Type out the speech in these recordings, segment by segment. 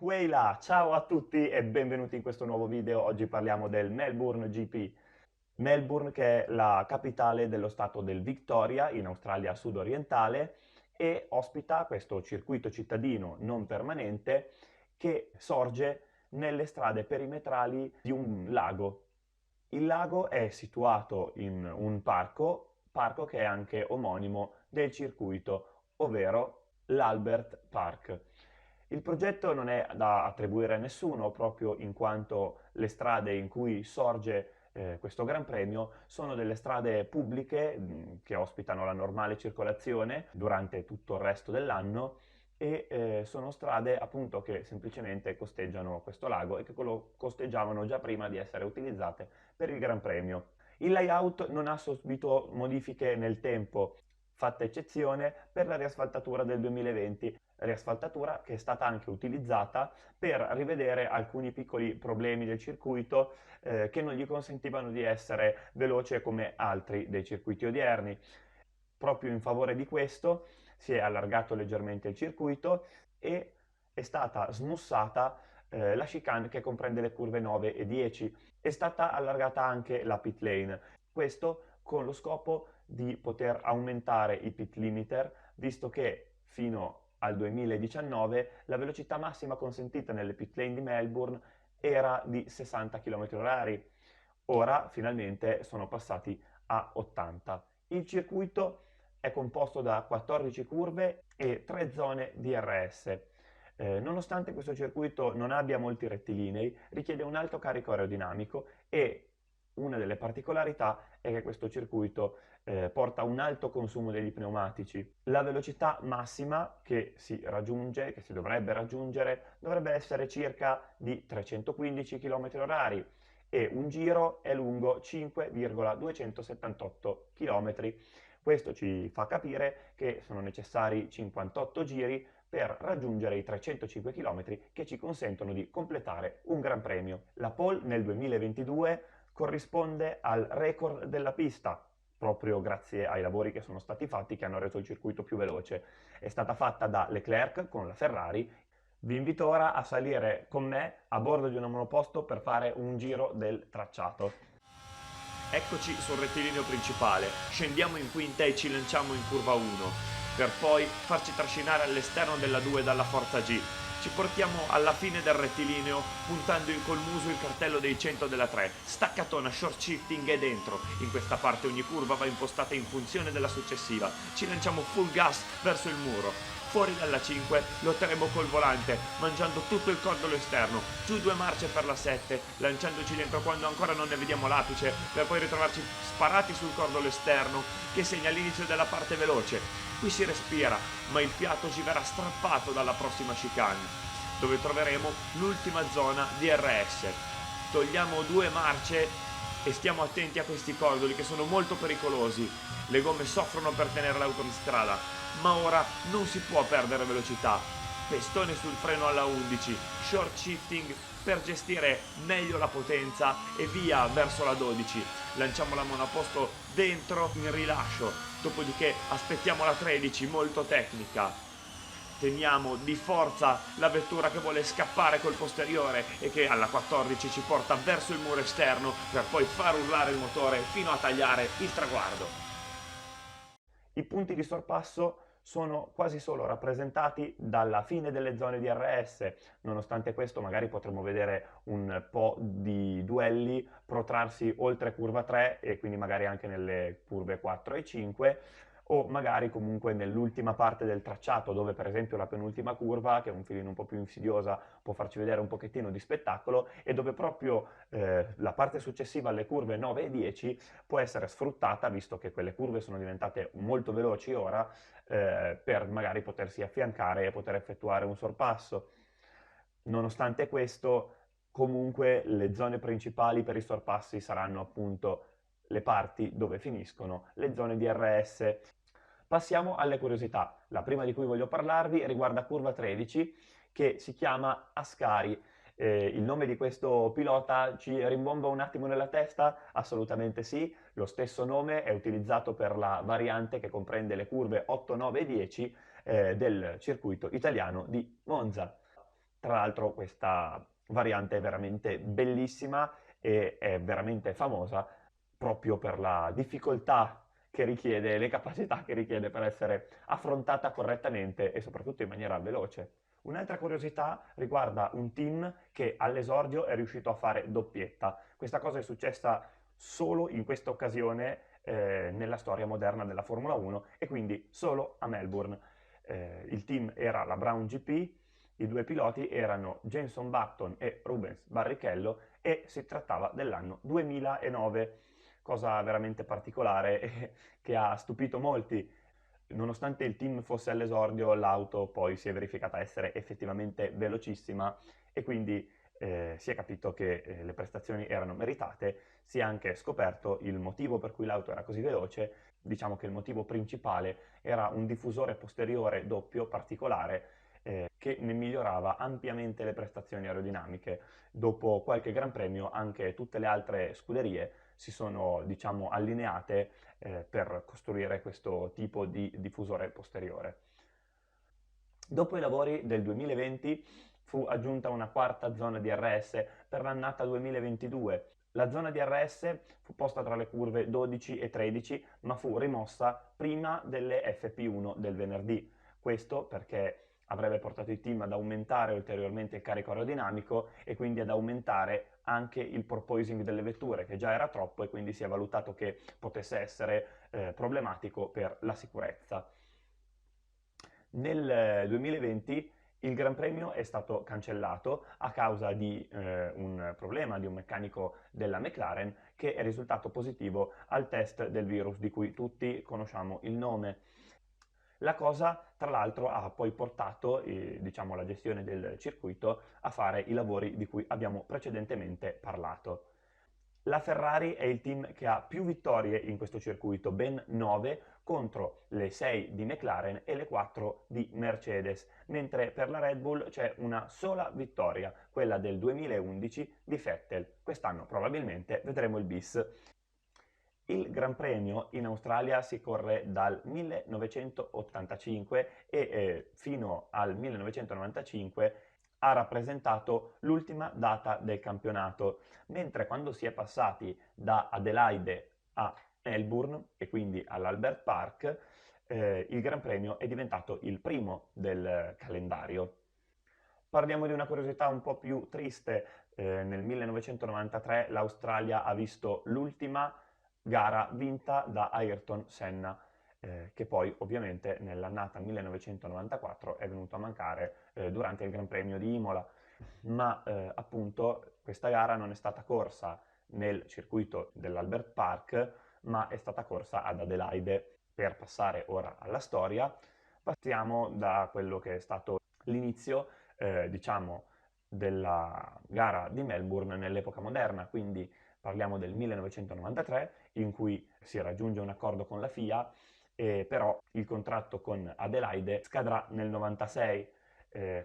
Weila, ciao a tutti e benvenuti in questo nuovo video. Oggi parliamo del Melbourne GP. Melbourne che è la capitale dello stato del Victoria, in Australia sudorientale, e ospita questo circuito cittadino non permanente che sorge nelle strade perimetrali di un lago. Il lago è situato in un parco che è anche omonimo del circuito, ovvero l'Albert Park. Il progetto non è da attribuire a nessuno, proprio in quanto le strade in cui sorge questo Gran Premio sono delle strade pubbliche che ospitano la normale circolazione durante tutto il resto dell'anno e sono strade appunto che semplicemente costeggiano questo lago e che lo costeggiavano già prima di essere utilizzate per il Gran Premio. Il layout non ha subito modifiche nel tempo, fatta eccezione per la riasfaltatura del 2020, riasfaltatura che è stata anche utilizzata per rivedere alcuni piccoli problemi del circuito che non gli consentivano di essere veloce come altri dei circuiti odierni. Proprio in favore di questo si è allargato leggermente il circuito e è stata smussata la chicane che comprende le curve 9 e 10. È stata allargata anche la pit lane, questo con lo scopo di poter aumentare i pit limiter, visto che fino al 2019 la velocità massima consentita nelle pit lane di Melbourne era di 60 km/h. Ora finalmente sono passati a 80. Il circuito è composto da 14 curve e 3 zone DRS. Nonostante questo circuito non abbia molti rettilinei, richiede un alto carico aerodinamico e una delle particolarità è che questo circuito porta un alto consumo degli pneumatici. La velocità massima che si raggiunge, che si dovrebbe raggiungere, dovrebbe essere circa di 315 km/h e un giro è lungo 5,278 km. Questo ci fa capire che sono necessari 58 giri per raggiungere i 305 km che ci consentono di completare un Gran Premio. La pole nel 2022 corrisponde al record della pista, proprio grazie ai lavori che sono stati fatti che hanno reso il circuito più veloce. È stata fatta da Leclerc con la Ferrari. Vi invito ora a salire con me a bordo di un monoposto per fare un giro del tracciato. Eccoci sul rettilineo principale, scendiamo in quinta e ci lanciamo in curva 1, per poi farci trascinare all'esterno della 2 dalla forza G. Ci portiamo alla fine del rettilineo puntando col muso il cartello dei 100 della 3, staccatona, short shifting e dentro. In questa parte ogni curva va impostata in funzione della successiva. Ci lanciamo full gas verso il muro. Fuori dalla 5 lotteremo col volante, mangiando tutto il cordolo esterno, giù 2 marce per la 7, lanciandoci dentro quando ancora non ne vediamo l'apice, per poi ritrovarci sparati sul cordolo esterno, che segna l'inizio della parte veloce. Qui si respira, ma il fiato ci verrà strappato dalla prossima chicane, dove troveremo l'ultima zona DRS. Togliamo 2 marce e stiamo attenti a questi cordoli che sono molto pericolosi. Le gomme soffrono per tenere l'auto in strada, ma ora non si può perdere velocità. Pestone sul freno alla 11, short shifting per gestire meglio la potenza e via verso la 12. Lanciamo la monoposto dentro in rilascio, dopodiché aspettiamo la 13, molto tecnica. Teniamo di forza la vettura che vuole scappare col posteriore e che alla 14 ci porta verso il muro esterno per poi far urlare il motore fino a tagliare il traguardo. I punti di sorpasso sono quasi solo rappresentati dalla fine delle zone DRS, nonostante questo magari potremo vedere un po' di duelli protrarsi oltre curva 3 e quindi magari anche nelle curve 4 e 5 o magari comunque nell'ultima parte del tracciato dove per esempio la penultima curva, che è un filino un po' più insidiosa, può farci vedere un pochettino di spettacolo e dove proprio la parte successiva alle curve 9 e 10 può essere sfruttata, visto che quelle curve sono diventate molto veloci ora, per magari potersi affiancare e poter effettuare un sorpasso. Nonostante questo, comunque le zone principali per i sorpassi saranno appunto le parti dove finiscono le zone di RS. Passiamo alle curiosità. La prima di cui voglio parlarvi riguarda curva 13 che si chiama Ascari. Il nome di questo pilota ci rimbomba un attimo nella testa? Assolutamente sì, lo stesso nome è utilizzato per la variante che comprende le curve 8, 9 e 10 del circuito italiano di Monza. Tra l'altro questa variante è veramente bellissima e è veramente famosa proprio per la difficoltà che richiede, le capacità che richiede per essere affrontata correttamente e soprattutto in maniera veloce. Un'altra curiosità riguarda un team che all'esordio è riuscito a fare doppietta. Questa cosa è successa solo in questa occasione nella storia moderna della Formula 1 e quindi solo a Melbourne. Il team era la Brown GP, i due piloti erano Jenson Button e Rubens Barrichello e si trattava dell'anno 2009, cosa veramente particolare e che ha stupito molti. Nonostante il team fosse all'esordio, l'auto poi si è verificata essere effettivamente velocissima e quindi si è capito che le prestazioni erano meritate, si è anche scoperto il motivo per cui l'auto era così veloce. Diciamo che il motivo principale era un diffusore posteriore doppio particolare che ne migliorava ampiamente le prestazioni aerodinamiche. Dopo qualche Gran Premio anche tutte le altre scuderie si sono, diciamo, allineate per costruire questo tipo di diffusore posteriore. Dopo i lavori del 2020 fu aggiunta una quarta zona DRS per l'annata 2022. La zona DRS fu posta tra le curve 12 e 13, ma fu rimossa prima delle FP1 del venerdì. Questo perché avrebbe portato i team ad aumentare ulteriormente il carico aerodinamico e quindi ad aumentare anche il porpoising delle vetture, che già era troppo e quindi si è valutato che potesse essere problematico per la sicurezza. Nel 2020 il Gran Premio è stato cancellato a causa di un problema di un meccanico della McLaren che è risultato positivo al test del virus di cui tutti conosciamo il nome. La cosa, tra l'altro, ha poi portato, diciamo, la gestione del circuito a fare i lavori di cui abbiamo precedentemente parlato. La Ferrari è il team che ha più vittorie in questo circuito, ben 9 contro le 6 di McLaren e le 4 di Mercedes, mentre per la Red Bull c'è una sola vittoria, quella del 2011 di Vettel. Quest'anno probabilmente vedremo il bis. Il Gran Premio in Australia si corre dal 1985 e fino al 1995 ha rappresentato l'ultima data del campionato, mentre quando si è passati da Adelaide a Melbourne e quindi all'Albert Park, il Gran Premio è diventato il primo del calendario. Parliamo di una curiosità un po' più triste. Nel 1993 l'Australia ha visto l'ultima gara vinta da Ayrton Senna, che poi ovviamente nell'annata 1994 è venuto a mancare durante il Gran Premio di Imola, ma appunto questa gara non è stata corsa nel circuito dell'Albert Park, ma è stata corsa ad Adelaide. Per passare ora alla storia, passiamo da quello che è stato l'inizio, diciamo, della gara di Melbourne nell'epoca moderna, quindi parliamo del 1993 in cui si raggiunge un accordo con la FIA, però il contratto con Adelaide scadrà nel 96.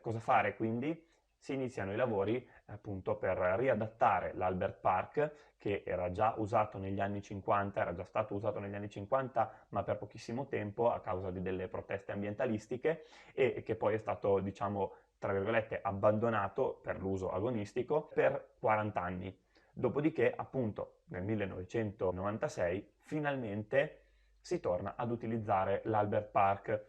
Cosa fare quindi? Si iniziano i lavori appunto per riadattare l'Albert Park che era già usato negli anni 50, era già stato usato negli anni 50 ma per pochissimo tempo a causa di delle proteste ambientalistiche e che poi è stato, diciamo, tra virgolette, abbandonato per l'uso agonistico per 40 anni. Dopodiché, appunto, nel 1996 finalmente si torna ad utilizzare l'Albert Park.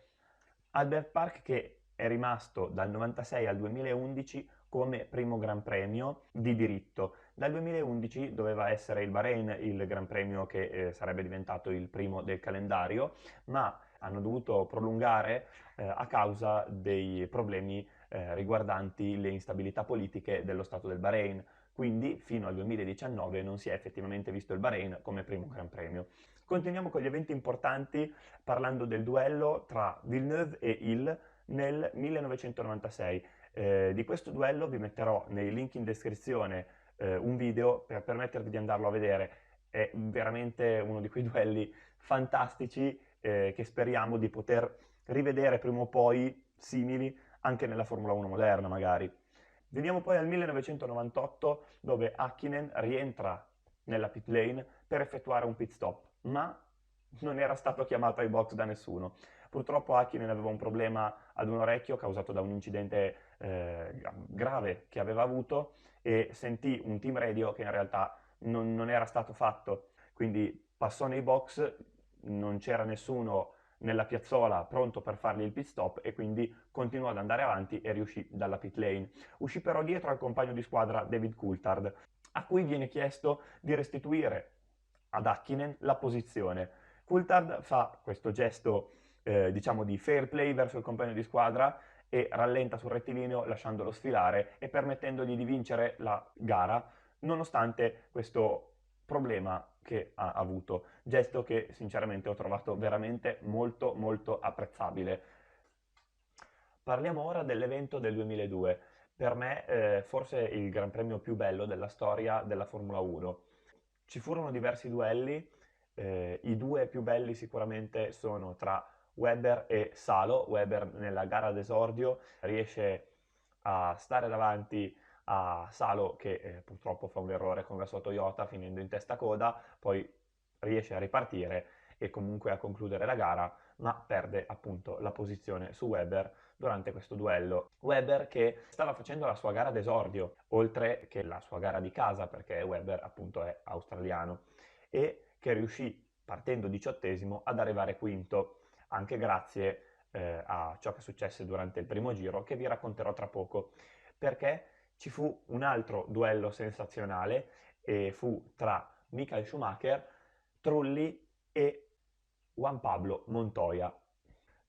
Albert Park che è rimasto dal 96 al 2011 come primo Gran Premio di diritto. Dal 2011 doveva essere il Bahrain il Gran Premio che sarebbe diventato il primo del calendario, ma hanno dovuto prolungare a causa dei problemi riguardanti le instabilità politiche dello Stato del Bahrain. Quindi fino al 2019 non si è effettivamente visto il Bahrain come primo Gran Premio. Continuiamo con gli eventi importanti parlando del duello tra Villeneuve e Hill nel 1996. Di questo duello vi metterò nei link in descrizione un video per permettervi di andarlo a vedere. È veramente uno di quei duelli fantastici che speriamo di poter rivedere prima o poi simili anche nella Formula 1 moderna magari. Veniamo poi al 1998 dove Häkkinen rientra nella pit lane per effettuare un pit stop, ma non era stato chiamato ai box da nessuno. Purtroppo Häkkinen aveva un problema ad un orecchio causato da un incidente grave che aveva avuto e sentì un team radio che in realtà non era stato fatto, quindi passò nei box, non c'era nessuno nella piazzola pronto per fargli il pit stop e quindi continuò ad andare avanti e riuscì dalla pit lane. Uscì però dietro al compagno di squadra David Coulthard, a cui viene chiesto di restituire ad Häkkinen la posizione. Coulthard fa questo gesto diciamo di fair play verso il compagno di squadra e rallenta sul rettilineo lasciandolo sfilare e permettendogli di vincere la gara nonostante questo problema che ha avuto. Gesto che sinceramente ho trovato veramente molto molto apprezzabile. Parliamo ora dell'evento del 2002. Per me forse il gran premio più bello della storia della Formula 1. Ci furono diversi duelli, i due più belli sicuramente sono tra Webber e Salo. Webber nella gara d'esordio riesce a stare davanti a Salo che purtroppo fa un errore con la sua Toyota finendo in testa coda, poi riesce a ripartire e comunque a concludere la gara, ma perde appunto la posizione su Webber durante questo duello. Webber che stava facendo la sua gara d'esordio, oltre che la sua gara di casa, perché Webber appunto è australiano, e che riuscì, partendo 18esimo, ad arrivare quinto, anche grazie a ciò che successe durante il primo giro, che vi racconterò tra poco, perché ci fu un altro duello sensazionale e fu tra Michael Schumacher, Trulli e Juan Pablo Montoya.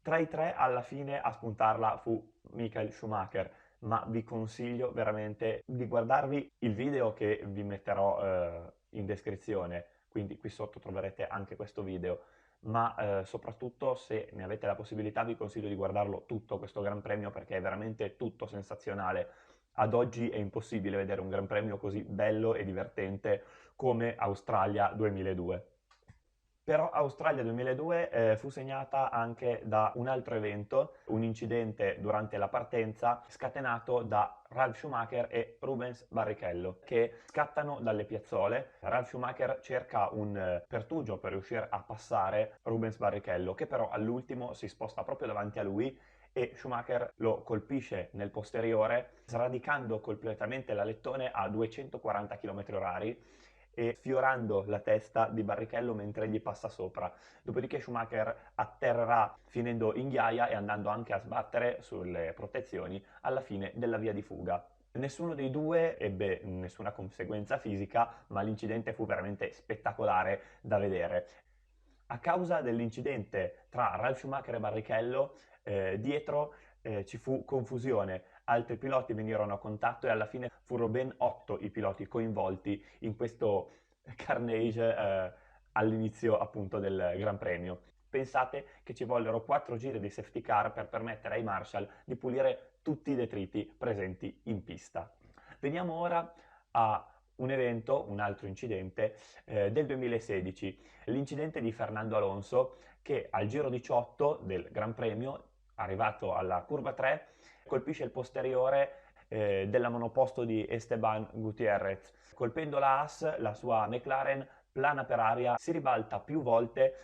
Tra i tre alla fine a spuntarla fu Michael Schumacher, ma vi consiglio veramente di guardarvi il video che vi metterò in descrizione, quindi qui sotto troverete anche questo video, ma soprattutto se ne avete la possibilità vi consiglio di guardarlo tutto questo Gran Premio perché è veramente tutto sensazionale. Ad oggi è impossibile vedere un Gran Premio così bello e divertente come Australia 2002. Però Australia 2002 fu segnata anche da un altro evento, un incidente durante la partenza scatenato da Ralf Schumacher e Rubens Barrichello che scattano dalle piazzole. Ralf Schumacher cerca un pertugio per riuscire a passare Rubens Barrichello che però all'ultimo si sposta proprio davanti a lui e Schumacher lo colpisce nel posteriore sradicando completamente l'alettone a 240 km/h e sfiorando la testa di Barrichello mentre gli passa sopra. Dopodiché Schumacher atterrerà finendo in ghiaia e andando anche a sbattere sulle protezioni alla fine della via di fuga. Nessuno dei due ebbe nessuna conseguenza fisica, ma l'incidente fu veramente spettacolare da vedere. A causa dell'incidente tra Ralf Schumacher e Barrichello, dietro ci fu confusione, altri piloti venirono a contatto e alla fine furono ben 8 i piloti coinvolti in questo carnage all'inizio appunto del Gran Premio. Pensate che ci vollero 4 giri di safety car per permettere ai Marshall di pulire tutti i detriti presenti in pista. Veniamo ora a un evento, un altro incidente del 2016, l'incidente di Fernando Alonso che al giro 18 del Gran Premio, arrivato alla curva 3, colpisce il posteriore della monoposto di Esteban Gutiérrez. Colpendo la Haas, la sua McLaren plana per aria, si ribalta più volte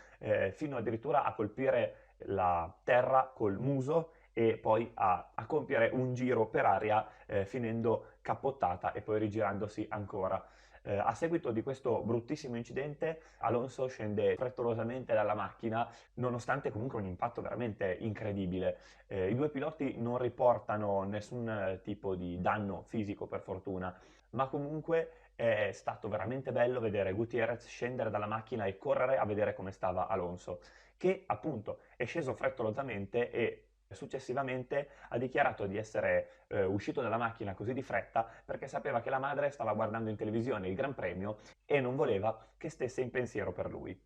fino addirittura a colpire la terra col muso e poi a compiere un giro per aria finendo cappottata e poi rigirandosi ancora. A seguito di questo bruttissimo incidente, Alonso scende frettolosamente dalla macchina, nonostante comunque un impatto veramente incredibile. I due piloti non riportano nessun tipo di danno fisico, per fortuna, ma comunque è stato veramente bello vedere Gutierrez scendere dalla macchina e correre a vedere come stava Alonso, che appunto è sceso frettolosamente e successivamente ha dichiarato di essere uscito dalla macchina così di fretta perché sapeva che la madre stava guardando in televisione il Gran Premio e non voleva che stesse in pensiero per lui.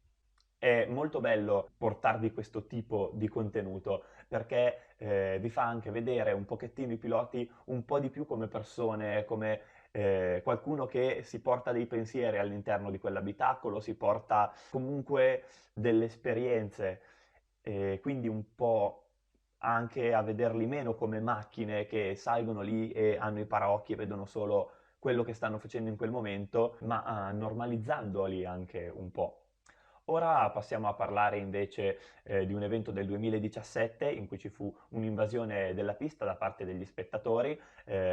È molto bello portarvi questo tipo di contenuto perché vi fa anche vedere un pochettino i piloti un po' di più come persone, come qualcuno che si porta dei pensieri all'interno di quell'abitacolo, si porta comunque delle esperienze, quindi un po' anche a vederli meno come macchine che salgono lì e hanno i paraocchi e vedono solo quello che stanno facendo in quel momento, ma normalizzandoli anche un po'. Ora passiamo a parlare invece di un evento del 2017 in cui ci fu un'invasione della pista da parte degli spettatori.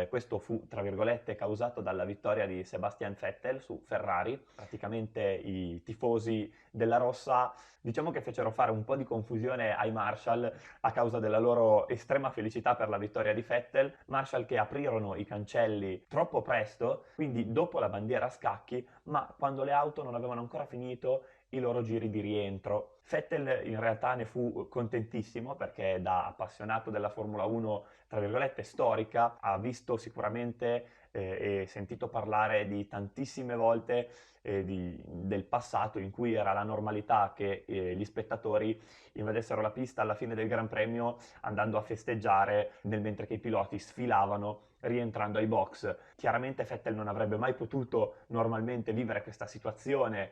Questo fu, tra virgolette, causato dalla vittoria di Sebastian Vettel su Ferrari. Praticamente i tifosi della rossa, diciamo che fecero fare un po' di confusione ai Marshall a causa della loro estrema felicità per la vittoria di Vettel. Marshall che aprirono i cancelli troppo presto, quindi dopo la bandiera a scacchi, ma quando le auto non avevano ancora finito i loro giri di rientro. Vettel in realtà ne fu contentissimo perché da appassionato della Formula 1, tra virgolette, storica, ha visto sicuramente e sentito parlare di tantissime volte del passato in cui era la normalità che gli spettatori invadessero la pista alla fine del Gran Premio andando a festeggiare mentre che i piloti sfilavano rientrando ai box. Chiaramente Vettel non avrebbe mai potuto normalmente vivere questa situazione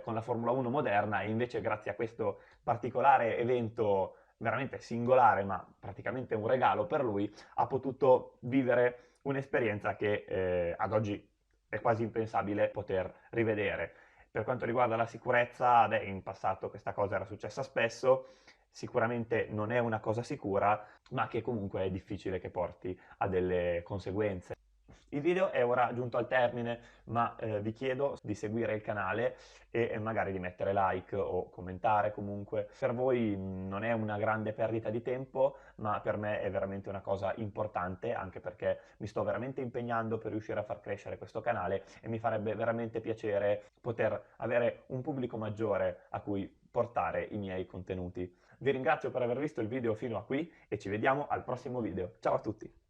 con la Formula 1 moderna e invece grazie a questo particolare evento veramente singolare ma praticamente un regalo per lui ha potuto vivere un'esperienza che ad oggi è quasi impensabile poter rivedere. Per quanto riguarda la sicurezza, beh, in passato questa cosa era successa spesso, sicuramente non è una cosa sicura, ma che comunque è difficile che porti a delle conseguenze. Il video è ora giunto al termine, ma vi chiedo di seguire il canale e magari di mettere like o commentare comunque. Per voi non è una grande perdita di tempo, ma per me è veramente una cosa importante, anche perché mi sto veramente impegnando per riuscire a far crescere questo canale e mi farebbe veramente piacere poter avere un pubblico maggiore a cui portare i miei contenuti. Vi ringrazio per aver visto il video fino a qui e ci vediamo al prossimo video. Ciao a tutti!